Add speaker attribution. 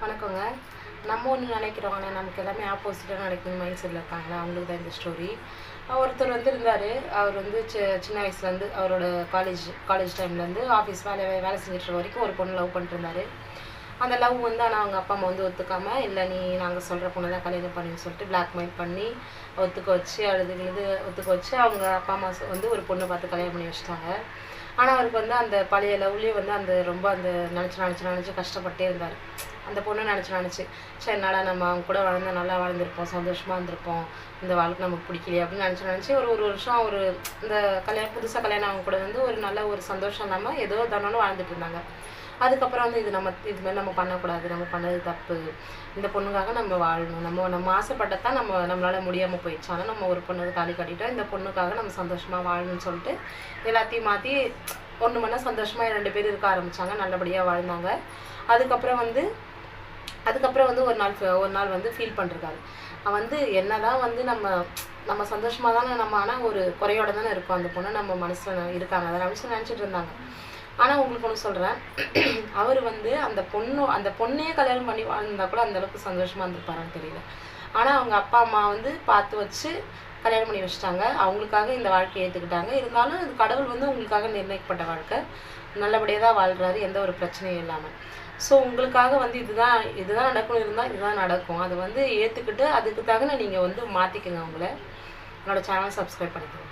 Speaker 1: வணக்கங்க. நம்ம ஒன்று நினைக்கிறோம், ஆனால் நமக்கு எல்லாமே ஆப்போசிட்டாக நடக்குதுன்னு மைண்ட் செட்டில் இருக்காங்களா, அவங்களுக்கு தான் இந்த ஸ்டோரி. ஒருத்தர் வந்து இருந்தார். அவர் வந்து சின்ன வயசுலேருந்து அவரோட காலேஜ் டைம்லேருந்து ஆஃபீஸ் வேலை செஞ்சுட்டு வரைக்கும் ஒரு பொண்ணு லவ் பண்ணிட்டு இருந்தார். அந்த லவ் வந்து ஆனால் அவங்க அப்பா அம்மா வந்து ஒத்துக்காமல், இல்லை நீ நாங்கள் சொல்கிற பொண்ணு தான் கல்யாணம் பண்ணின்னு சொல்லிட்டு பிளாக்மெயில் பண்ணி ஒத்துக்க வச்சு ஒத்துக்க வச்சு அவங்க அப்பா அம்மா வந்து ஒரு பொண்ணு பார்த்து கல்யாணம் பண்ணி வச்சுட்டாங்க. ஆனால் அவருக்கு வந்து அந்த பழைய லவ்லேயே வந்து அந்த ரொம்ப அந்த நினச்சி கஷ்டப்பட்டே இருந்தார். அந்த பொண்ணை நினச்சி சரி என்னடா நம்ம அவங்க கூட நல்லா வாழ்ந்திருப்போம், சந்தோஷமாக இருந்திருப்போம், இந்த வாழ்க்கை நமக்கு பிடிக்கலையே அப்படின்னு நினச்சி ஒரு வருஷம் ஒரு இந்த புதுசாக கல்யாணம் அவங்க கூட வந்து ஒரு நல்ல ஒரு சந்தோஷம் இல்லாமல் ஏதோ தானோன்னு வாழ்ந்துட்டு இருந்தாங்க. அதுக்கப்புறம் வந்து இதுமாதிரி நம்ம பண்ணக்கூடாது, நம்ம பண்ணது தப்பு, இந்த பொண்ணுக்காக நம்ம வாழணும், நம்ம ஆசைப்பட்டதான் நம்மளால் முடியாமல் போயிடுச்சு, ஆனால் நம்ம ஒரு பொண்ணுக்கு தாலி கட்டிட்டோம், இந்த பொண்ணுக்காக நம்ம சந்தோஷமாக வாழணும்னு சொல்லிட்டு எல்லாத்தையும் மாற்றி ஒன்று மணி சந்தோஷமாக 2 பேர் இருக்க ஆரம்பித்தாங்க, நல்லபடியாக வாழ்ந்தாங்க. அதுக்கப்புறம் வந்து ஒரு நாள் வந்து ஃபீல் பண்ணிருக்காரு. வந்து என்னதான் வந்து நம்ம சந்தோஷமாக தானே நம்ம, ஆனால் ஒரு குறையோட தானே இருக்கும் அந்த பொண்ணு நம்ம மனசில் இருக்காங்க, அதை நினச்சிட்டு இருந்தாங்க. ஆனால் உங்களுக்கு ஒன்று சொல்கிறேன், அவர் வந்து அந்த பொண்ணையே கல்யாணம் பண்ணி வாழ்ந்தா கூட அந்தளவுக்கு சந்தோஷமாக இருந்திருப்பாரான்னு தெரியல. ஆனால் அவங்க அப்பா அம்மா வந்து பார்த்து வச்சு கல்யாணம் பண்ணி வச்சுட்டாங்க, அவங்களுக்காக இந்த வாழ்க்கையை ஏற்றுக்கிட்டாங்க. இருந்தாலும் இது கடவுள் வந்து உங்களுக்காக நிர்ணயிக்கப்பட்ட வாழ்க்கை, நல்லபடியாக தான் வாழ்கிறாரு, எந்த ஒரு பிரச்சனையும் இல்லாமல். ஸோ உங்களுக்காக வந்து இதுதான் நடக்கணும் இருந்தால் இதுதான் நடக்கும். அதை வந்து ஏற்றுக்கிட்டு அதுக்கு தகுந்த நீங்கள் வந்து மாற்றிக்கங்க. என்னோடய சேனலை சப்ஸ்கிரைப் பண்ணிக்கோங்க.